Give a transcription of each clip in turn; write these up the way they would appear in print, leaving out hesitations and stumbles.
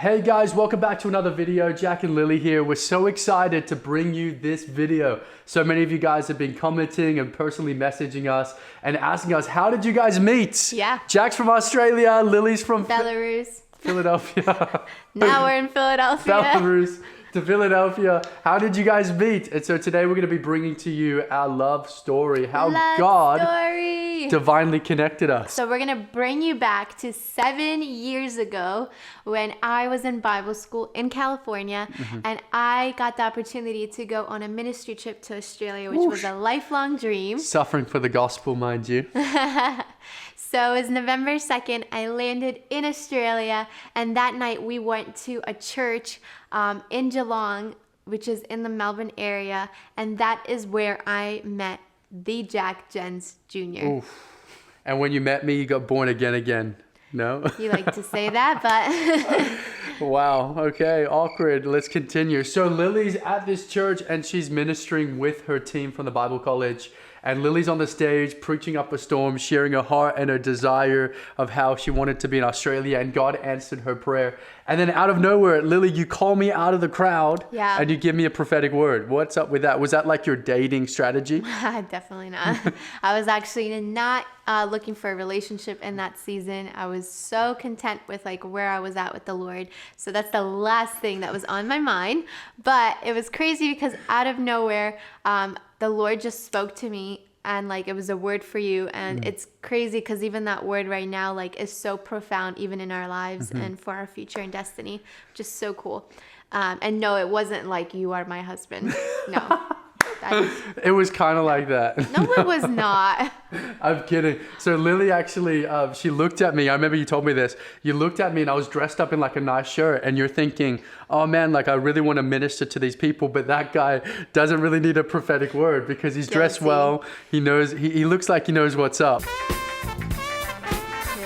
Hey guys, welcome back to another video. Jack and Lily here. We're so excited to bring you this video. So many of you guys have been commenting and personally messaging us and asking us, how did you guys meet? Yeah. Jack's from Australia, Lily's from Belarus. Philadelphia. Now we're in Philadelphia. Belarus to Philadelphia. How did you guys meet? And so today we're going to be bringing to you our love story, how God divinely connected us. So we're going to bring you back to 7 years ago when I was in Bible school in California, and I got the opportunity to go on a ministry trip to Australia, which was a lifelong dream. Suffering for the gospel, mind you. So it was November 2nd. I landed in Australia, and that night we went to a church in Geelong, which is in the Melbourne area, and that is where I met the Jack Jens Jr. Oof. And when you met me, you got born again. No? You like to say that, but... Wow. Okay. Awkward. Let's continue. So Lily's at this church and she's ministering with her team from the Bible college. And Lily's on the stage preaching up a storm, sharing her heart and her desire of how she wanted to be in Australia. And God answered her prayer. And then out of nowhere, Lily, you call me out of the crowd and you give me a prophetic word. What's up with that? Was that like your dating strategy? Definitely not. I was actually not looking for a relationship in that season. I was so content with like where I was at with the Lord. So that's the last thing that was on my mind. But it was crazy because out of nowhere, the Lord just spoke to me, and like it was a word for you. And it's crazy because even that word right now like is so profound even in our lives and for our future and destiny, which is so cool. And no, it wasn't like you are my husband. No. It was kind of like that. No, it was not. I'm kidding. So Lily actually, she looked at me. I remember you told me this. You looked at me and I was dressed up in like a nice shirt and you're thinking, oh man, like I really want to minister to these people, but that guy doesn't really need a prophetic word because he's dressed well. He knows, he looks like he knows what's up.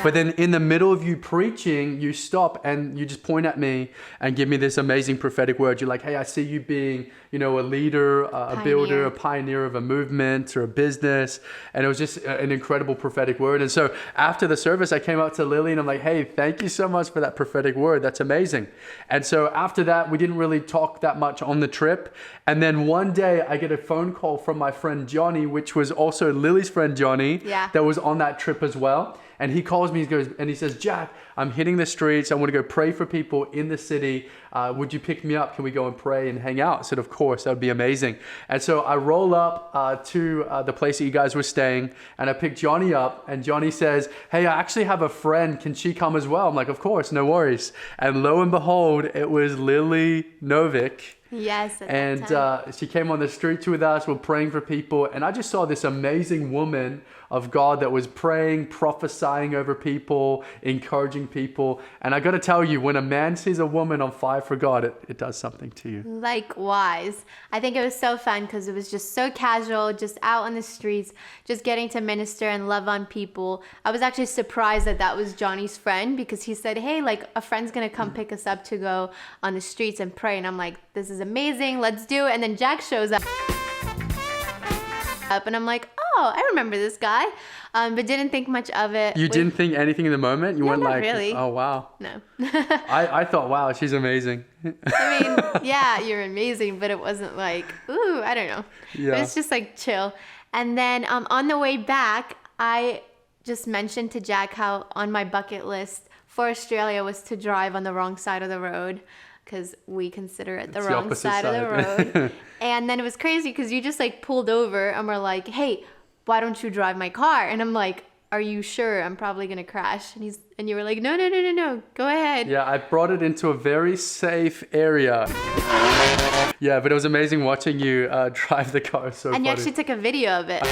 But then in the middle of you preaching, you stop and you just point at me and give me this amazing prophetic word. You're like, hey, I see you being, you know, a leader, a builder, a pioneer of a movement or a business. And it was just an incredible prophetic word. And so after the service, I came up to Lily and I'm like, hey, thank you so much for that prophetic word. That's amazing. And so after that, we didn't really talk that much on the trip. And then one day I get a phone call from my friend Johnny, which was also Lily's friend Johnny, that was on that trip as well. And he calls me and he says, Jack, I'm hitting the streets. I want to go pray for people in the city. Would you pick me up? Can we go and pray and hang out? I said, of course, that would be amazing. And so I roll up to the place that you guys were staying and I pick Johnny up and Johnny says, hey, I actually have a friend. Can she come as well? I'm like, of course, no worries. And lo and behold, it was Lily Novick. Yes. And she came on the streets with us. We're praying for people. And I just saw this amazing woman of God that was praying, prophesying over people, encouraging people. And I got to tell you, when a man sees a woman on fire for God, it does something to you. Likewise. I think it was so fun because it was just so casual, just out on the streets, just getting to minister and love on people. I was actually surprised that that was Johnny's friend because he said, hey, like a friend's going to come pick us up to go on the streets and pray. And I'm like, this is amazing. Let's do it. And then Jack shows up and I'm like, oh, I remember this guy, but didn't think much of it. You didn't think anything in the moment? You weren't like, really. Oh, wow. No. I thought, wow, she's amazing. I mean, yeah, you're amazing, but it wasn't like, ooh, I don't know. Yeah. It was just like chill. And then on the way back, I just mentioned to Jack how on my bucket list for Australia was to drive on the wrong side of the road, because we consider it the wrong side of the road. And then it was crazy because you just like pulled over and were like, hey, why don't you drive my car? And I'm like, are you sure? I'm probably going to crash. And you were like, no, go ahead. Yeah, I brought it into a very safe area. Yeah, but it was amazing watching you drive the car. So and you actually took a video of it.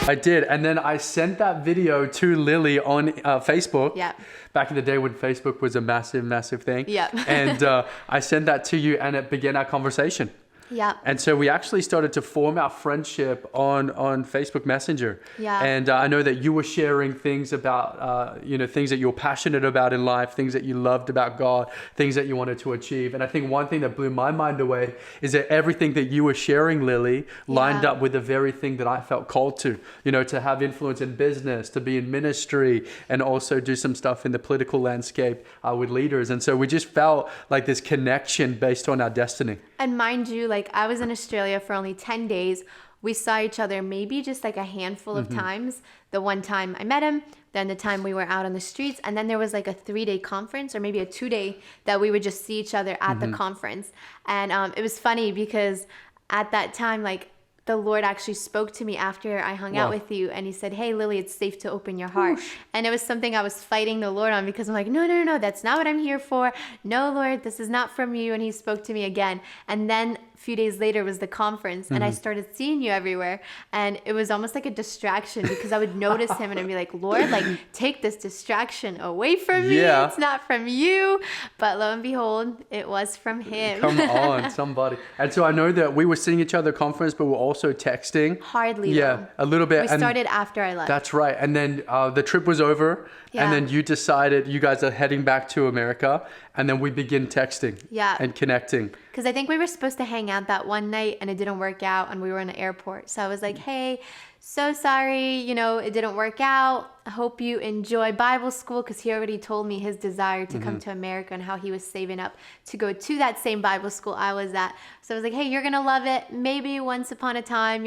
I did. And then I sent that video to Lily on Facebook. Yeah. Back in the day when Facebook was a massive thing. Yeah. And I sent that to you and it began our conversation. Yeah. And so we actually started to form our friendship on Facebook Messenger. Yeah. And I know that you were sharing things about, things that you're passionate about in life, things that you loved about God, things that you wanted to achieve. And I think one thing that blew my mind away is that everything that you were sharing, Lily, lined up with the very thing that I felt called to, to have influence in business, to be in ministry, and also do some stuff in the political landscape with leaders. And so we just felt like this connection based on our destiny. And mind you, like I was in Australia for only 10 days. We saw each other maybe just like a handful of times. The one time I met him, then the time we were out on the streets, and then there was like a 3-day conference or maybe a 2-day that we would just see each other at the conference. And it was funny because at that time, like the Lord actually spoke to me after I hung out with you, and he said, "Hey, Lily, it's safe to open your heart." And it was something I was fighting the Lord on because I'm like, no, that's not what I'm here for. No, Lord, this is not from you. And he spoke to me again. And then a few days later was the conference, and I started seeing you everywhere. And it was almost like a distraction because I would notice him and I'd be like, "Lord, like take this distraction away from me. It's not from you." But lo and behold, it was from him. Come on, somebody. And so I know that we were seeing each other at conference, but we're also texting. Hardly. Yeah, though. a little bit. We started after I left. That's right. And then the trip was over. Yeah. And then you decided you guys are heading back to America. And then we begin texting and connecting. Because I think we were supposed to hang out that one night and it didn't work out and we were in the airport. So I was like, "Hey, so sorry, it didn't work out. I hope you enjoy Bible school," because he already told me his desire to come to America and how he was saving up to go to that same Bible school I was at. So I was like, "Hey, you're going to love it. Maybe once upon a time,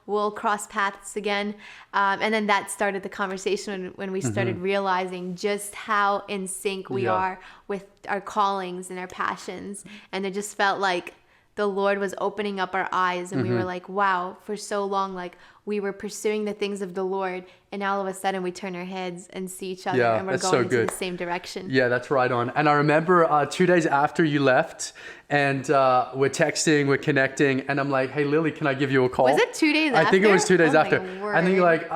we'll cross paths again." And then that started the conversation when we started realizing just how in sync we are with our callings and our passions. And it just felt like the Lord was opening up our eyes, and we were like, wow, for so long, like we were pursuing the things of the Lord, and all of a sudden we turn our heads and see each other, and we're going into the same direction. Yeah, that's right on. And I remember 2 days after you left, and we're texting, we're connecting, and I'm like, "Hey, Lily, can I give you a call?" Was it 2 days after? I think it was 2 days after. My word. And then you're like,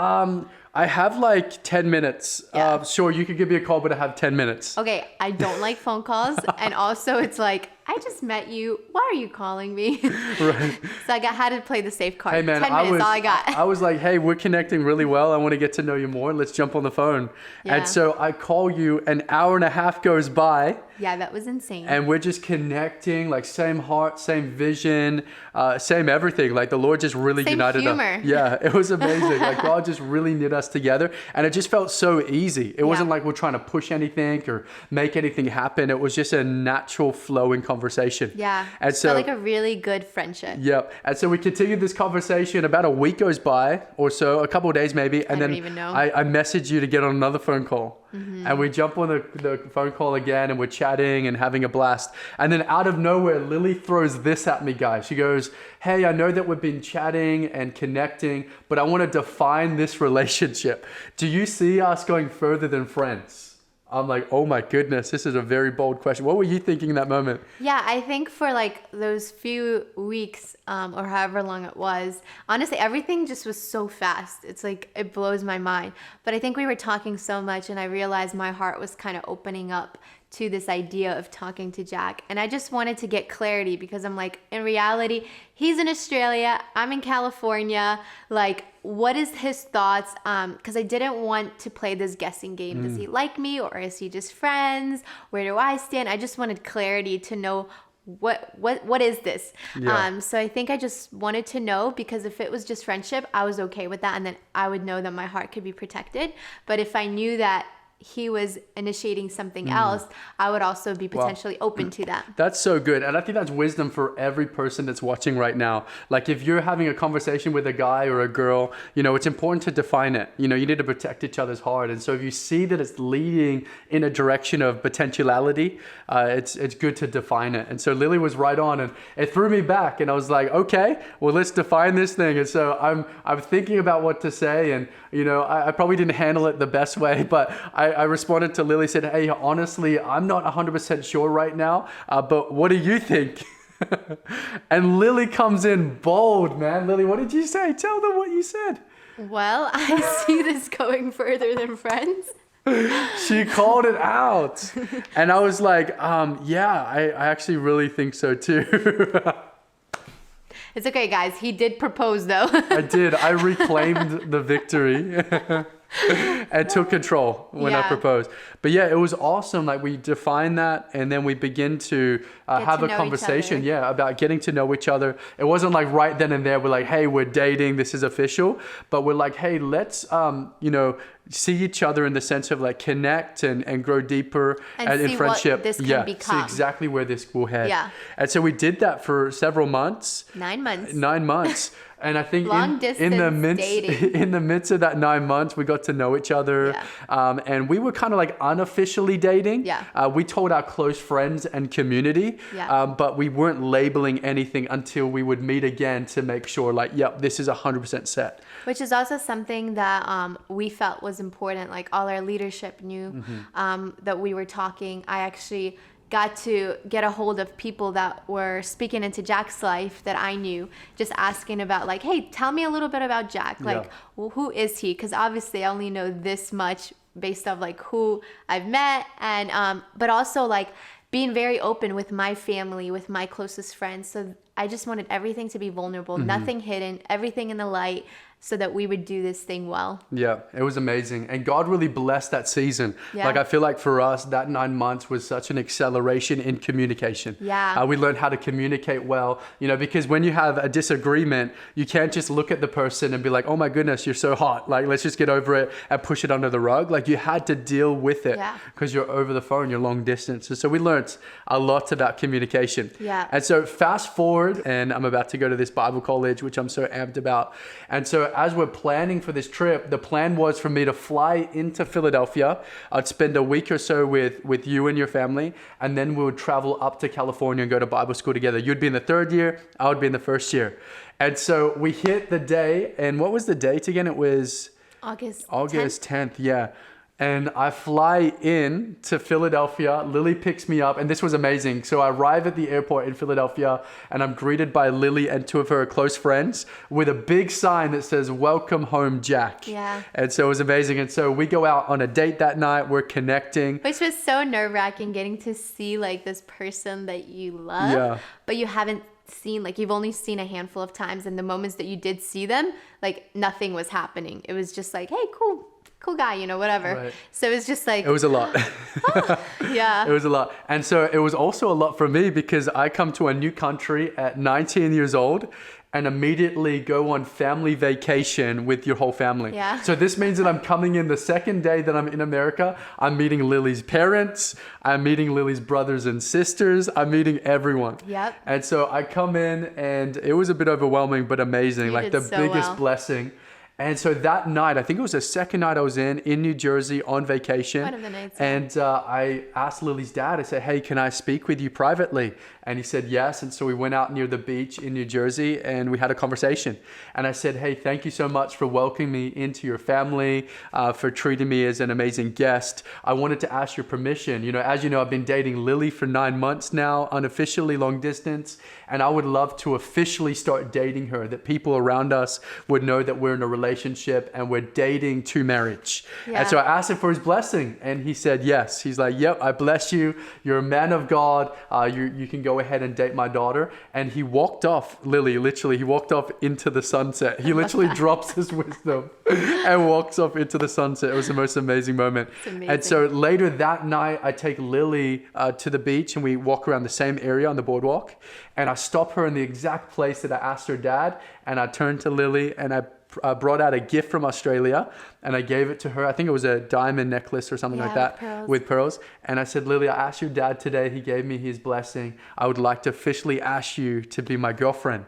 I have like 10 minutes. Sure, you could give me a call, but I have 10 minutes. Okay, I don't like phone calls. And also it's like, I just met you. Why are you calling me? Right. So I had to play the safe card. Hey man, 10 minutes, all I got. I was like, "Hey, we're connecting really well. I want to get to know you more. Let's jump on the phone." Yeah. And so I call you, an hour and a half goes by. Yeah, that was insane. And we're just connecting, like same heart, same vision, same everything. Like the Lord just really united humor. us. Yeah, it was amazing. Like God just really knit us together, and it just felt so easy. It wasn't like we're trying to push anything or make anything happen. It was just a natural flowing conversation. Yeah, and so felt like a really good friendship. Yep. And so we continued this conversation. About a week goes by or so, a couple of days maybe, and I then don't even know. I messaged you to get on another phone call. And we jump on the phone call again, and we're chatting and having a blast. And then out of nowhere, Lily throws this at me, guys. She goes, "Hey, I know that we've been chatting and connecting, but I want to define this relationship. Do you see us going further than friends?" I'm like, "Oh my goodness, this is a very bold question." What were you thinking in that moment? Yeah, I think for like those few weeks or however long it was, honestly, everything just was so fast. It's like, it blows my mind. But I think we were talking so much, and I realized my heart was kind of opening up to this idea of talking to Jack. And I just wanted to get clarity because I'm like, in reality, he's in Australia, I'm in California. Like, what is his thoughts? Because I didn't want to play this guessing game. Does he like me, or is he just friends? Where do I stand? I just wanted clarity to know what is this? So I think I just wanted to know, because if it was just friendship, I was okay with that, and then I would know that my heart could be protected. But if I knew that he was initiating something else, I would also be potentially open to that. That's so good. And I think that's wisdom for every person that's watching right now. Like if you're having a conversation with a guy or a girl, it's important to define it. You need to protect each other's heart. And so if you see that it's leading in a direction of potentiality, it's good to define it. And so Lily was right on, and it threw me back, and I was like, okay, well, let's define this thing. And so I'm thinking about what to say, and I probably didn't handle it the best way, but I responded to Lily, said, "Hey, honestly, I'm not 100% sure right now, but what do you think?" And Lily comes in bold, man. Lily, what did you say? Tell them what you said. Well, I see this going further than friends. She called it out. And I was like, yeah, I actually really think so too. It's okay, guys. He did propose, though. I did. I reclaimed the victory and took control when I proposed. But yeah, it was awesome. Like we defined that, and then we begin to have a conversation, about getting to know each other. It wasn't like right then and there we're like, hey, we're dating, this is official. But we're like, hey, let's see each other in the sense of like connect and grow deeper and in friendship. What this can become. See exactly where this will head. Yeah. And so we did that for several months. 9 months. 9 months. And I think in the midst of that 9 months, we got to know each other. Yeah. And we were kind of like unofficially dating. Yeah. We told our close friends and community, but we weren't labeling anything until we would meet again to make sure like, yep, this is 100% set. Which is also something that we felt was important. Like all our leadership knew that we were talking. I actually got to get a hold of people that were speaking into Jack's life that I knew, just asking about like, hey, tell me a little bit about Jack. Like, well, who is he? Because obviously I only know this much based off like who I've met, and but also like being very open with my family, with my closest friends. So I just wanted everything to be vulnerable, nothing hidden, everything in the light, so that we would do this thing well. Yeah, it was amazing. And God really blessed that season. Yeah. Like I feel like for us, that 9 months was such an acceleration in communication. Yeah. We learned how to communicate well, because when you have a disagreement, you can't just look at the person and be like, oh my goodness, you're so hot. Like, let's just get over it and push it under the rug. Like you had to deal with it because you're over the phone, you're long distance. And so we learned a lot about communication. Yeah. And so fast forward, and I'm about to go to this Bible college, which I'm so amped about. And so as we're planning for this trip, the plan was for me to fly into Philadelphia. I'd spend a week or so with you and your family, and then we would travel up to California and go to Bible school together. You'd be in the 3rd year, I would be in the 1st year. And so we hit the day, and what was the date again? It was August 10th, yeah. And I fly in to Philadelphia. Lily picks me up, and this was amazing. So I arrive at the airport in Philadelphia, and I'm greeted by Lily and 2 of her close friends with a big sign that says, "Welcome home, Jack." Yeah. And so it was amazing. And so we go out on a date that night. We're connecting. Which was so nerve-wracking, getting to see like this person that you love, but you haven't seen, like you've only seen a handful of times. And the moments that you did see them, like nothing was happening. It was just like, hey, cool guy, whatever. Right. So it was just like, it was a lot. Yeah. It was a lot. And so it was also a lot for me because I come to a new country at 19 years old and immediately go on family vacation with your whole family. Yeah. So this means that I'm coming in the second day that I'm in America. I'm meeting Lily's parents. I'm meeting Lily's brothers and sisters. I'm meeting everyone. Yep. And so I come in and it was a bit overwhelming, but amazing. You like did the so biggest well. blessing. And so that night, I think it was the second night I was in New Jersey on vacation. One of the nights. And I asked Lily's dad, I said, hey, can I speak with you privately? And he said yes. And so we went out near the beach in New Jersey and we had a conversation. And I said, hey, thank you so much for welcoming me into your family, for treating me as an amazing guest. I wanted to ask your permission. As you know, I've been dating Lily for 9 months now, unofficially long distance. And I would love to officially start dating her, that people around us would know that we're in a relationship and we're dating to marriage. Yeah. And so I asked him for his blessing and he said yes. He's like, yep, I bless you. You're a man of God. You can go ahead and date my daughter. And he walked off, Lily, literally, he walked off into the sunset. He literally drops his wisdom and walks off into the sunset. It was the most amazing moment. It's amazing. And so later that night, I take Lily to the beach and we walk around the same area on the boardwalk. And I stop her in the exact place that I asked her dad. And I turned to Lily and I brought out a gift from Australia and I gave it to her. I think it was a diamond necklace or something like that with pearls. And I said, Lily, I asked your dad today. He gave me his blessing. I would like to officially ask you to be my girlfriend.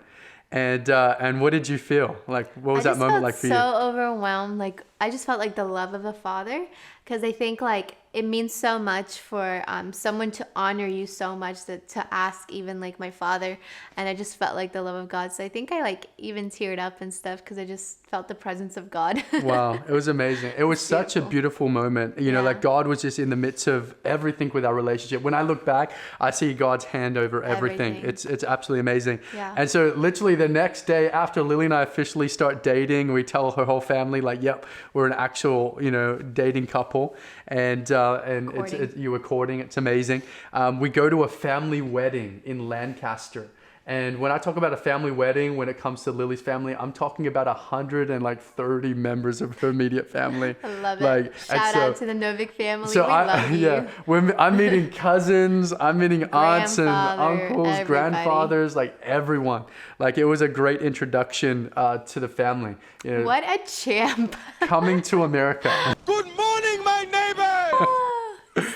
And what did you feel? Like, what was that moment like for you? I just felt so overwhelmed. Like, I just felt like the love of a father, because I think like it means so much for someone to honor you so much that to ask even like my father. And I just felt like the love of God. So I think I like even teared up and stuff because I just felt the presence of God. Wow, it was amazing. It was such a beautiful moment. You know, like God was just in the midst of everything with our relationship. When I look back, I see God's hand over everything. It's absolutely amazing. Yeah. And so literally the next day after Lily and I officially start dating, we tell her whole family like, yep, we're an actual, dating couple. And you were courting. It's amazing. We go to a family wedding in Lancaster. And when I talk about a family wedding, when it comes to Lily's family, I'm talking about 130 members of her immediate family. I love like, it. Shout out to the Novik family. So we love you. Yeah, I'm meeting cousins, I'm meeting aunts and uncles, everybody. grandfathers, like everyone. Like it was a great introduction to the family. You know, what a champ. coming to America. Good morning, my neighbor!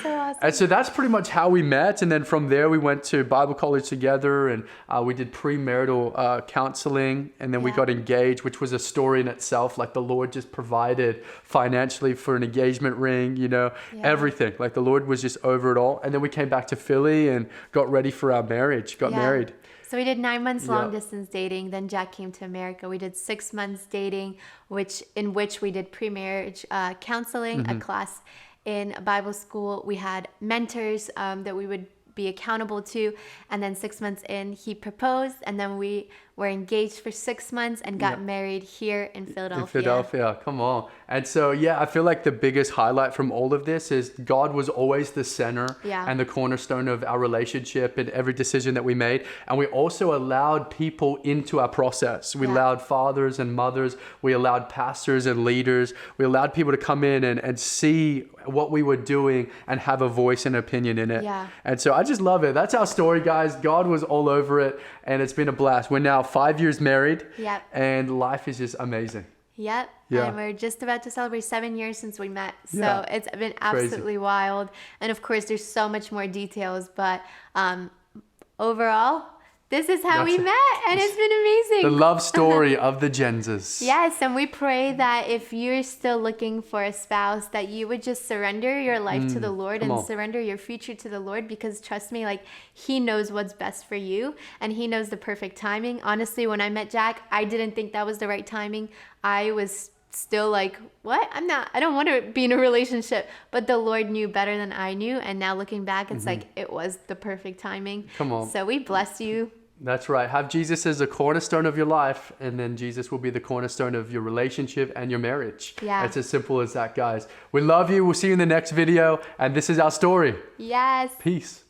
So awesome. And so that's pretty much how we met. And then from there, we went to Bible college together, and we did premarital counseling. And then we got engaged, which was a story in itself. Like the Lord just provided financially for an engagement ring, you know, everything. Like the Lord was just over it all. And then we came back to Philly and got ready for our marriage, got married. So we did 9 months long distance dating. Then Jack came to America. We did 6 months dating, in which we did pre-marriage counseling, a class in Bible school. We had mentors that we would be accountable to. And then 6 months in, he proposed. And then we were engaged for 6 months and got married here in Philadelphia. In Philadelphia, come on. And so, I feel like the biggest highlight from all of this is God was always the center and the cornerstone of our relationship and every decision that we made. And we also allowed people into our process. We allowed fathers and mothers. We allowed pastors and leaders. We allowed people to come in and see what we were doing and have a voice and opinion in it. Yeah. And so I just love it. That's our story, guys. God was all over it, and it's been a blast. We're now 5 years married, and life is just amazing. Yep. Yeah. And we're just about to celebrate 7 years since we met. So it's been absolutely wild. And of course, there's so much more details, but overall, this is how we met, and it's been amazing. The love story of the Jenses. Yes, and we pray that if you're still looking for a spouse, that you would just surrender your life to the Lord and surrender your future to the Lord, because trust me, like he knows what's best for you, and he knows the perfect timing. Honestly, when I met Jack, I didn't think that was the right timing. I was still like, what? I don't want to be in a relationship. But the Lord knew better than I knew. And now looking back, it's like, it was the perfect timing. Come on. So we bless you. That's right. Have Jesus as a cornerstone of your life, and then Jesus will be the cornerstone of your relationship and your marriage. Yeah. It's as simple as that, guys. We love you. We'll see you in the next video. And this is our story. Yes. Peace.